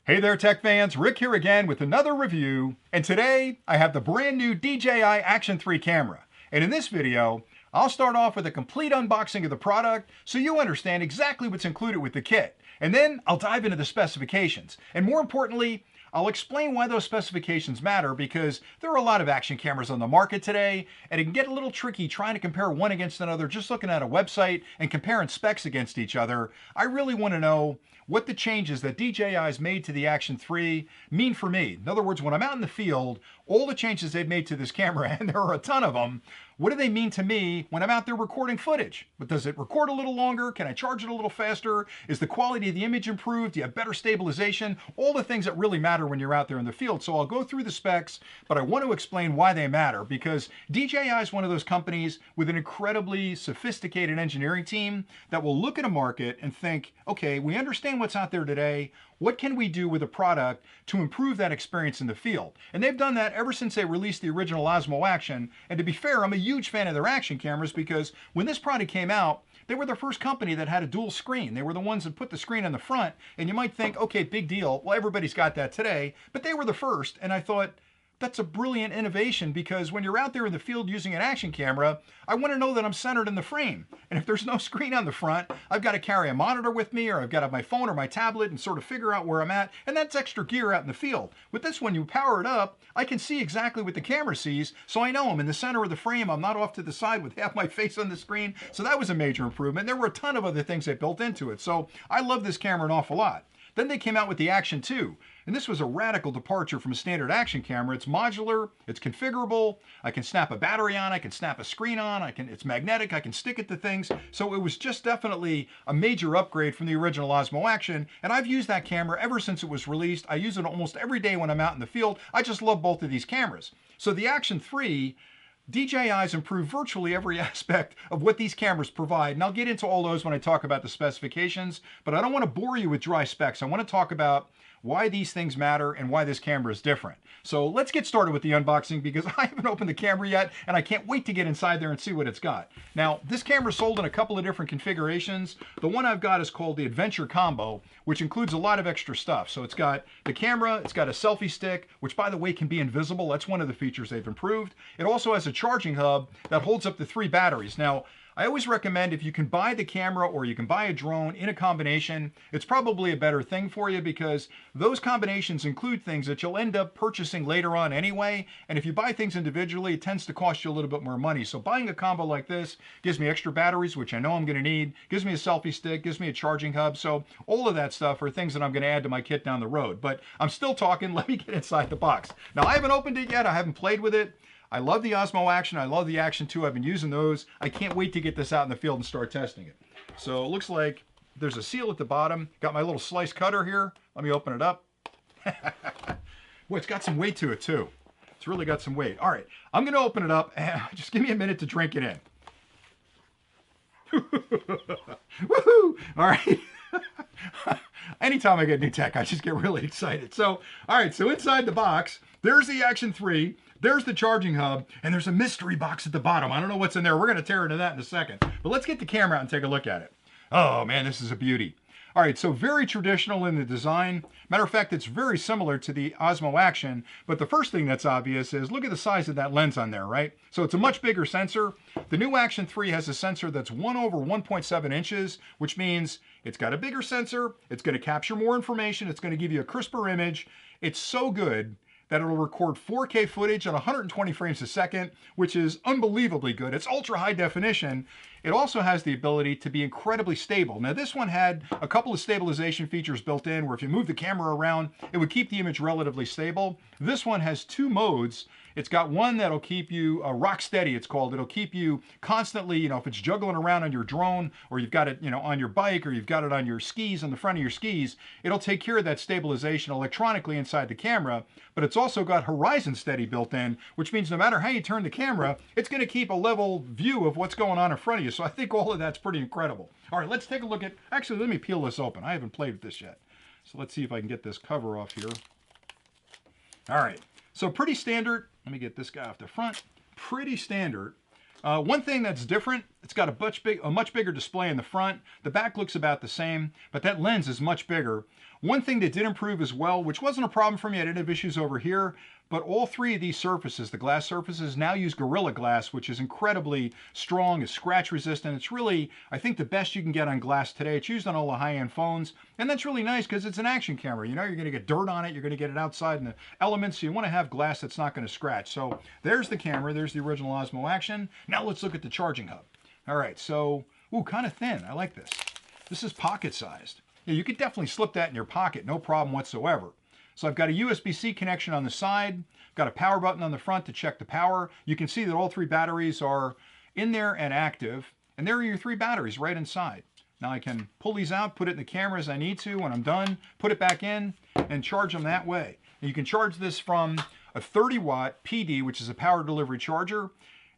Hey there tech fans, Rick here again with another review, and today I have the brand new DJI Action 3 camera. And in this video, I'll start off with a complete unboxing of the product so you understand exactly what's included with the kit. And then I'll dive into the specifications. And more importantly, I'll explain why those specifications matter because there are a lot of action cameras on the market today, and it can get a little tricky trying to compare one against another just looking at a website and comparing specs against each other. I really want to know what the changes that DJI has made to the Action 3 mean for me. In other words, when I'm out in the field, all the changes they've made to this camera, and there are a ton of them, what do they mean to me when I'm out there recording footage? But does it record a little longer? Can I charge it a little faster? Is the quality of the image improved? Do you have better stabilization? All the things that really matter when you're out there in the field. So I'll go through the specs, but I want to explain why they matter because DJI is one of those companies with an incredibly sophisticated engineering team that will look at a market and think, okay, we understand what's out there today. What can we do with a product to improve that experience in the field? And they've done that ever since they released the original Osmo Action. And to be fair, I'm a huge fan of their action cameras because when this product came out, they were the first company that had a dual screen. They were the ones that put the screen on the front. And you might think, okay, big deal. Well, everybody's got that today. But they were the first. And I thought, that's a brilliant innovation because when you're out there in the field using an action camera, I want to know that I'm centered in the frame. And if there's no screen on the front, I've got to carry a monitor with me or I've got to have my phone or my tablet and sort of figure out where I'm at. And that's extra gear out in the field. With this one, you power it up, I can see exactly what the camera sees. So I know I'm in the center of the frame. I'm not off to the side with half my face on the screen. So that was a major improvement. There were a ton of other things they built into it. So I love this camera an awful lot. Then they came out with the Action 2, and this was a radical departure from a standard action camera. It's modular, it's configurable, I can snap a battery on, I can snap a screen on, it's magnetic, I can stick it to things. So it was just definitely a major upgrade from the original Osmo Action, and I've used that camera ever since it was released. I use it almost every day when I'm out in the field. I just love both of these cameras. So the Action 3, DJI's improved virtually every aspect of what these cameras provide, and I'll get into all those when I talk about the specifications, but I don't want to bore you with dry specs. I want to talk about why these things matter and why this camera is different. So let's get started with the unboxing because I haven't opened the camera yet and I can't wait to get inside there and see what it's got. Now, this camera is sold in a couple of different configurations. The one I've got is called the Adventure Combo, which includes a lot of extra stuff. So it's got the camera, it's got a selfie stick, which by the way can be invisible. That's one of the features they've improved. It also has a charging hub that holds up to 3 batteries. Now, I always recommend if you can buy the camera or you can buy a drone in a combination, it's probably a better thing for you because those combinations include things that you'll end up purchasing later on anyway. And if you buy things individually, it tends to cost you a little bit more money. So buying a combo like this gives me extra batteries, which I know I'm going to need, gives me a selfie stick, gives me a charging hub. So all of that stuff are things that I'm going to add to my kit down the road. But I'm still talking. Let me get inside the box. Now, I haven't opened it yet. I haven't played with it. I love the Osmo Action. I love the Action 2. I've been using those. I can't wait to get this out in the field and start testing it. So it looks like there's a seal at the bottom. Got my little slice cutter here. Let me open it up. Boy, it's got some weight to it too. It's really got some weight. All right, I'm going to open it up and just give me a minute to drink it in. Woohoo! All right. Anytime I get new tech, I just get really excited. So, all right, so inside the box, there's the Action 3. There's the charging hub, and there's a mystery box at the bottom. I don't know what's in there. We're going to tear into that in a second. But let's get the camera out and take a look at it. Oh, man, this is a beauty. All right, so very traditional in the design. Matter of fact, it's very similar to the Osmo Action, but the first thing that's obvious is look at the size of that lens on there, right? So it's a much bigger sensor. The new Action 3 has a sensor that's 1 over 1.7 inches, which means it's got a bigger sensor, it's going to capture more information, it's going to give you a crisper image. It's so good that it'll record 4K footage at 120 frames a second, which is unbelievably good. It's ultra high definition. It also has the ability to be incredibly stable. Now this one had a couple of stabilization features built in where if you move the camera around, it would keep the image relatively stable. This one has 2 modes. It's got one that'll keep you rock steady, it's called. It'll keep you constantly, if it's juggling around on your drone or you've got it, on your bike or you've got it on your skis, on the front of your skis, it'll take care of that stabilization electronically inside the camera. But it's also got horizon steady built in, which means no matter how you turn the camera, it's going to keep a level view of what's going on in front of you. So I think all of that's pretty incredible. All right, let's take a look at, actually, let me peel this open. I haven't played with this yet. So let's see if I can get this cover off here. All right, so pretty standard. Let me get this guy off the front. Pretty standard. One thing that's different, it's got a much bigger display in the front. The back looks about the same, but that lens is much bigger. One thing that did improve as well, which wasn't a problem for me, I didn't have issues over here, but all three of these surfaces, the glass surfaces, now use Gorilla Glass, which is incredibly strong, is scratch resistant. It's really, I think, the best you can get on glass today. It's used on all the high-end phones, and that's really nice because it's an action camera. You know, you're going to get dirt on it, you're going to get it outside in the elements, so you want to have glass that's not going to scratch. So there's the camera, there's the original Osmo Action. Now let's look at the charging hub. All right, so, ooh, kind of thin. I like this. This is pocket-sized. Yeah, you could definitely slip that in your pocket, no problem whatsoever. So I've got a USB-C connection on the side, got a power button on the front to check the power. You can see that all three batteries are in there and active, and there are your three batteries right inside. Now I can pull these out, put it in the camera as I need to. When I'm done, put it back in and charge them that way. And you can charge this from a 30-watt PD, which is a power delivery charger.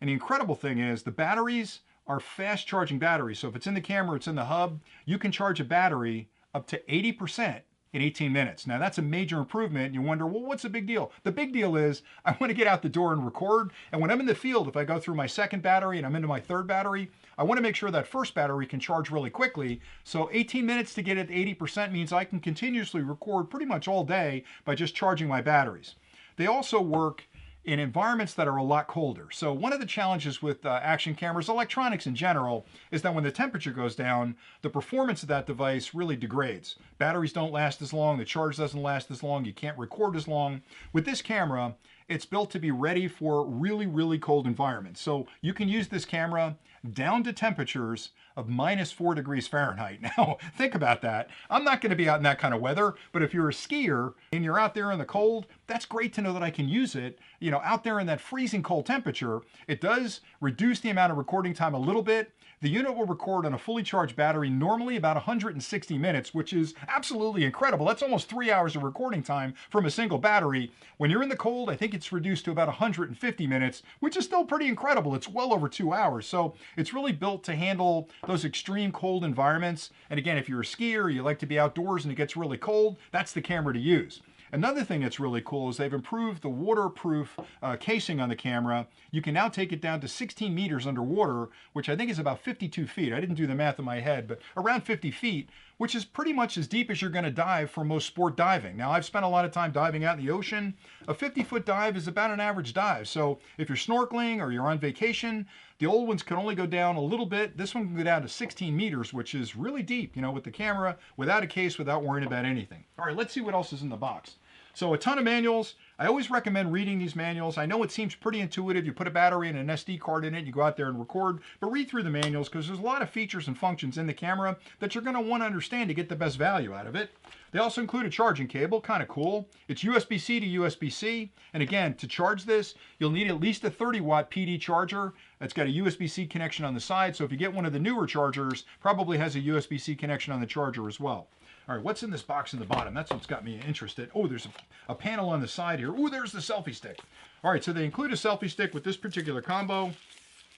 And the incredible thing is the batteries are fast charging batteries. So if it's in the camera, it's in the hub, you can charge a battery up to 80% in 18 minutes. Now that's a major improvement. And you wonder, well, what's the big deal? The big deal is I want to get out the door and record. And when I'm in the field, if I go through my second battery and I'm into my third battery, I want to make sure that first battery can charge really quickly. So 18 minutes to get it to 80% means I can continuously record pretty much all day by just charging my batteries. They also work in environments that are a lot colder. So one of the challenges with action cameras, electronics in general, is that when the temperature goes down, the performance of that device really degrades. Batteries don't last as long, the charge doesn't last as long, you can't record as long. With this camera, it's built to be ready for really, really cold environments. So you can use this camera down to temperatures of -4 degrees Fahrenheit. Now, think about that. I'm not going to be out in that kind of weather, but if you're a skier and you're out there in the cold, that's great to know that I can use it, you know, out there in that freezing cold temperature. It does reduce the amount of recording time a little bit. The unit will record on a fully charged battery normally about 160 minutes, which is absolutely incredible. That's almost 3 hours of recording time from a single battery. When you're in the cold, I think it's reduced to about 150 minutes, which is still pretty incredible. It's well over 2 hours. So it's really built to handle those extreme cold environments. And again, if you're a skier, you like to be outdoors and it gets really cold, that's the camera to use. Another thing that's really cool is they've improved the waterproof casing on the camera. You can now take it down to 16 meters underwater, which I think is about 52 feet. I didn't do the math in my head, but around 50 feet, which is pretty much as deep as you're going to dive for most sport diving. Now, I've spent a lot of time diving out in the ocean. A 50-foot dive is about an average dive. So if you're snorkeling or you're on vacation, the old ones can only go down a little bit. This one can go down to 16 meters, which is really deep, you know, with the camera, without a case, without worrying about anything. All right, let's see what else is in the box. So a ton of manuals. I always recommend reading these manuals. I know it seems pretty intuitive. You put a battery and an SD card in it, you go out there and record, but read through the manuals because there's a lot of features and functions in the camera that you're going to want to understand to get the best value out of it. They also include a charging cable, kind of cool. It's USB-C to USB-C. And again, to charge this, you'll need at least a 30-watt PD charger. It's got a USB-C connection on the side, so if you get one of the newer chargers, probably has a USB-C connection on the charger as well. All right, what's in this box in the bottom? That's what's got me interested. Oh, there's a panel on the side here. Oh, there's the selfie stick. All right, so they include a selfie stick with this particular combo.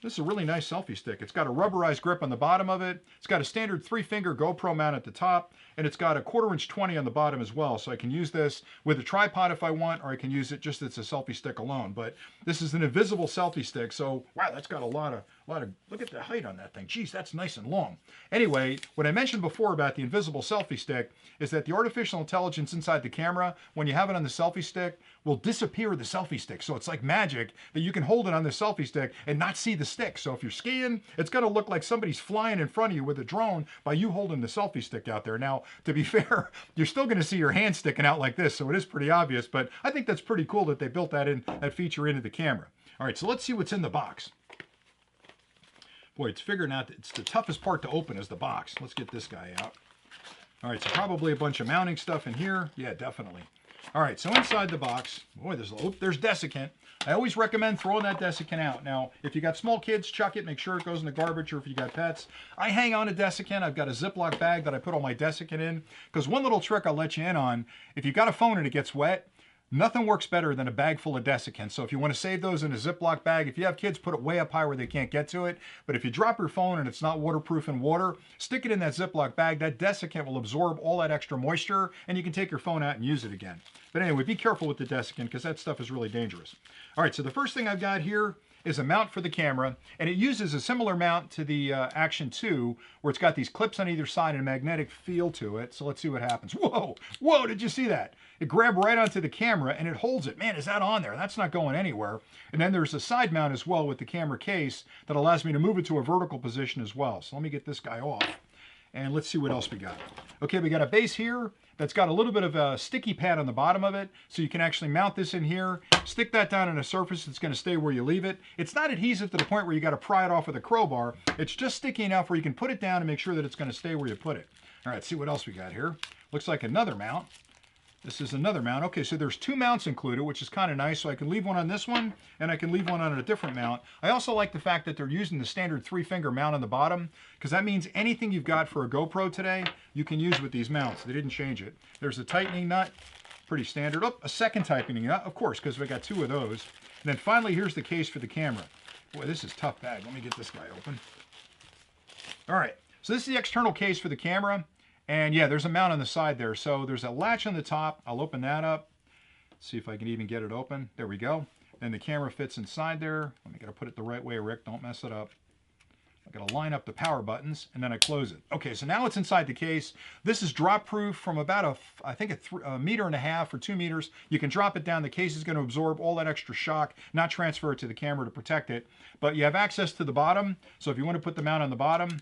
This is a really nice selfie stick. It's got a rubberized grip on the bottom of it. It's got a standard 3-finger GoPro mount at the top, and it's got a 1/4" 20 on the bottom as well. So I can use this with a tripod if I want, or I can use it just as a selfie stick alone. But this is an invisible selfie stick, so wow, that's got a lot of, look at the height on that thing. Geez, that's nice and long. Anyway, what I mentioned before about the invisible selfie stick is that the artificial intelligence inside the camera, when you have it on the selfie stick, will disappear the selfie stick. So it's like magic that you can hold it on the selfie stick and not see the stick. So if you're skiing, it's going to look like somebody's flying in front of you with a drone by you holding the selfie stick out there. Now, to be fair, you're still going to see your hand sticking out like this, so it is pretty obvious, but I think that's pretty cool that they built that feature into the camera. All right, so let's see what's in the box. Boy, it's figuring out that it's the toughest part to open is the box. Let's get this guy out. All right, so probably a bunch of mounting stuff in here. Yeah, definitely. All right, so inside the box, boy, there's desiccant. I always recommend throwing that desiccant out. Now, if you got small kids, chuck it, make sure it goes in the garbage, or if you got pets. I hang on to desiccant. I've got a Ziploc bag that I put all my desiccant in, because one little trick I'll let you in on, if you've got a phone and it gets wet, nothing works better than a bag full of desiccant. So if you want to save those in a Ziploc bag, if you have kids, put it way up high where they can't get to it. But if you drop your phone and it's not waterproof in water, stick it in that Ziploc bag. That desiccant will absorb all that extra moisture, and you can take your phone out and use it again. But anyway, be careful with the desiccant because that stuff is really dangerous. All right, so the first thing I've got here is a mount for the camera, and it uses a similar mount to the Action 2, where it's got these clips on either side and a magnetic feel to it. So let's see what happens. Whoa, whoa, did you see that? It grabbed right onto the camera and it holds it. Man, is that on there? That's not going anywhere. And then there's a side mount as well with the camera case that allows me to move it to a vertical position as well. So let me get this guy off. And let's see what else we got. Okay, we got a base here that's got a little bit of a sticky pad on the bottom of it, so you can actually mount this in here, stick that down on a surface that's going to stay where you leave it. It's not adhesive to the point where you got to pry it off with a crowbar. It's just sticky enough where you can put it down and make sure that it's going to stay where you put it. All right, see what else we got here. Looks like another mount. This is another mount. Okay, so there's 2 mounts included, which is kind of nice. So I can leave one on this one, and I can leave one on a different mount. I also like the fact that they're using the standard 3-finger mount on the bottom, because that means anything you've got for a GoPro today, you can use with these mounts. They didn't change it. There's a tightening nut, pretty standard. Oh, a second tightening nut, of course, because we got 2 of those. And then finally, here's the case for the camera. Boy, this is a tough bag. Let me get this guy open. All right, so this is the external case for the camera. And yeah, there's a mount on the side there. So there's a latch on the top. I'll open that up. See if I can even get it open. There we go. Then the camera fits inside there. Let me gotta put it the right way, Rick. Don't mess it up. I gotta line up the power buttons and then I close it. Okay, so now it's inside the case. This is drop proof from about I think a meter and a half or 2 meters. You can drop it down. The case is gonna absorb all that extra shock, not transfer it to the camera to protect it. But you have access to the bottom. So if you want to put the mount on the bottom,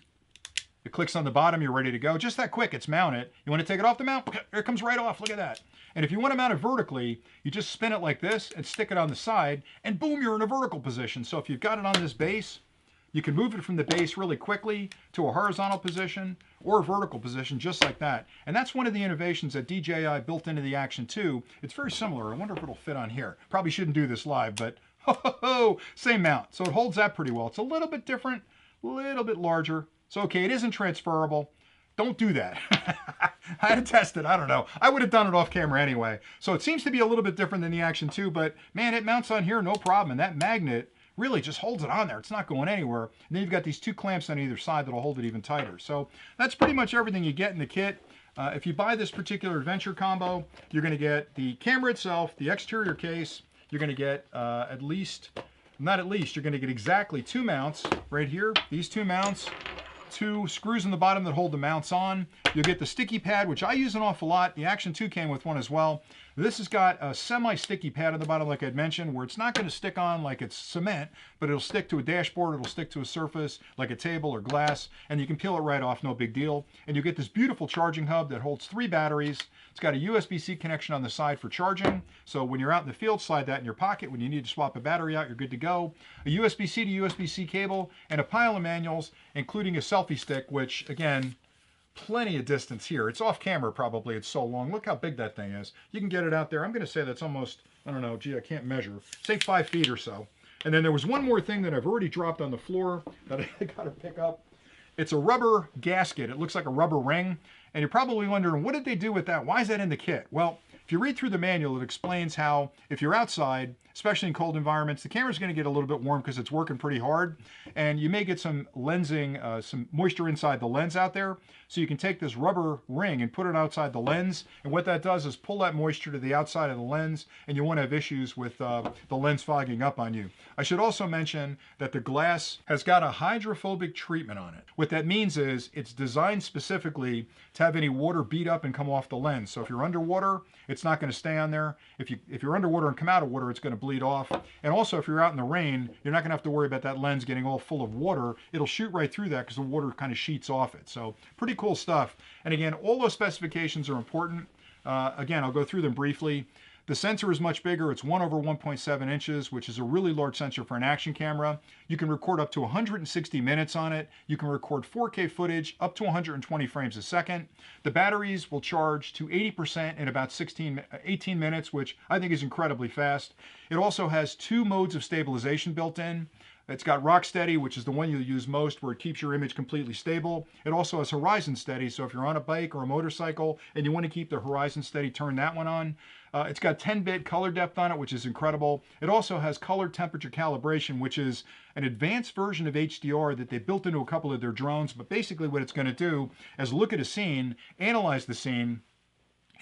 it clicks on the bottom, you're ready to go. Just that quick, it's mounted. You want to take it off the mount? It comes right off, look at that. And if you want to mount it vertically, you just spin it like this and stick it on the side, and boom, you're in a vertical position. So if you've got it on this base, you can move it from the base really quickly to a horizontal position or a vertical position, just like that. And that's one of the innovations that DJI built into the Action 2. It's very similar. I wonder if it'll fit on here. Probably shouldn't do this live, but same mount. So it holds that pretty well. It's a little bit different, a little bit larger. So, okay, it isn't transferable. Don't do that. I had to test it. I don't know. I would have done it off camera anyway. So it seems to be a little bit different than the Action 2, but man, it mounts on here, no problem. And that magnet really just holds it on there. It's not going anywhere. And then you've got these 2 clamps on either side that'll hold it even tighter. So that's pretty much everything you get in the kit. If you buy this particular adventure combo, you're going to get the camera itself, the exterior case. You're going to get you're going to get exactly 2 mounts right here. These 2 mounts. 2 screws in the bottom that hold the mounts on. You'll get the sticky pad, which I use an awful lot. The Action 2 came with one as well. This has got a semi-sticky pad on the bottom, like I'd mentioned, where it's not going to stick on like it's cement, but it'll stick to a dashboard, it'll stick to a surface, like a table or glass, and you can peel it right off, no big deal. And you get this beautiful charging hub that holds 3 batteries. It's got a USB-C connection on the side for charging, so when you're out in the field, slide that in your pocket. When you need to swap a battery out, you're good to go. A USB-C to USB-C cable, and a pile of manuals, including a selfie stick, which, again, plenty of distance here. It's off camera probably, it's so long. Look how big that thing is. You can get it out there. I'm going to say that's almost, I don't know, gee, I can't measure. Say 5 feet or so. And then there was one more thing that I've already dropped on the floor that I got to pick up. It's a rubber gasket. It looks like a rubber ring. And you're probably wondering, what did they do with that? Why is that in the kit? Well, if you read through the manual, it explains how if you're outside, especially in cold environments, the camera's going to get a little bit warm because it's working pretty hard. And you may get some lensing, some moisture inside the lens out there. So you can take this rubber ring and put it outside the lens. And what that does is pull that moisture to the outside of the lens, and you won't have issues with the lens fogging up on you. I should also mention that the glass has got a hydrophobic treatment on it. What that means is it's designed specifically to have any water beat up and come off the lens. So if you're underwater, it's not going to stay on there. If you're underwater and come out of water, it's going to bleed off. And also, if you're out in the rain, you're not going to have to worry about that lens getting all full of water. It'll shoot right through that because the water kind of sheets off it. So pretty cool stuff. And again, all those specifications are important. Again, I'll go through them briefly. The sensor is much bigger. It's 1/1.7 inches, which is a really large sensor for an action camera. You can record up to 160 minutes on it. You can record 4K footage up to 120 frames a second. The batteries will charge to 80% in about 18 minutes, which I think is incredibly fast. It also has 2 modes of stabilization built in. It's got rock steady, which is the one you'll use most, where it keeps your image completely stable. It also has horizon steady, so if you're on a bike or a motorcycle and you want to keep the horizon steady, turn that one on. It's got 10-bit color depth on it, which is incredible. It also has color temperature calibration, which is an advanced version of HDR that they built into a couple of their drones. But basically what it's going to do is look at a scene, analyze the scene,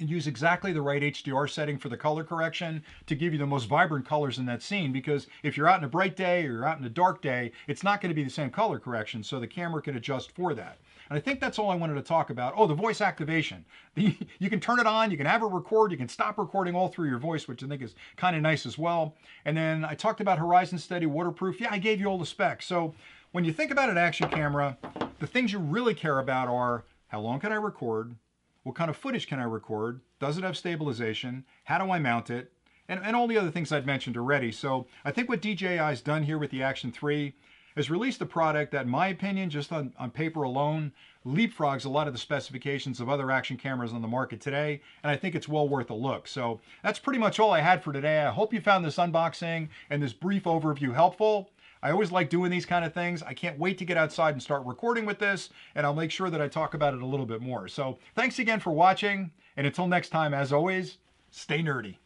and use exactly the right HDR setting for the color correction to give you the most vibrant colors in that scene, because if you're out in a bright day or you're out in a dark day, it's not going to be the same color correction, so the camera can adjust for that. And I think that's all I wanted to talk about. Oh, the voice activation. You can turn it on, you can have it record, you can stop recording all through your voice, which I think is kind of nice as well. And then I talked about horizon steady, waterproof. Yeah, I gave you all the specs. So when you think about an action camera, the things you really care about are how long can I record? What kind of footage can I record? Does it have stabilization? How do I mount it? And all the other things I've mentioned already. So I think what DJI's done here with the Action 3 is released a product that, in my opinion, just on paper alone, leapfrogs a lot of the specifications of other action cameras on the market today, and I think it's well worth a look. So that's pretty much all I had for today. I hope you found this unboxing and this brief overview helpful. I always like doing these kind of things. I can't wait to get outside and start recording with this, and I'll make sure that I talk about it a little bit more. So thanks again for watching, and until next time, as always, stay nerdy.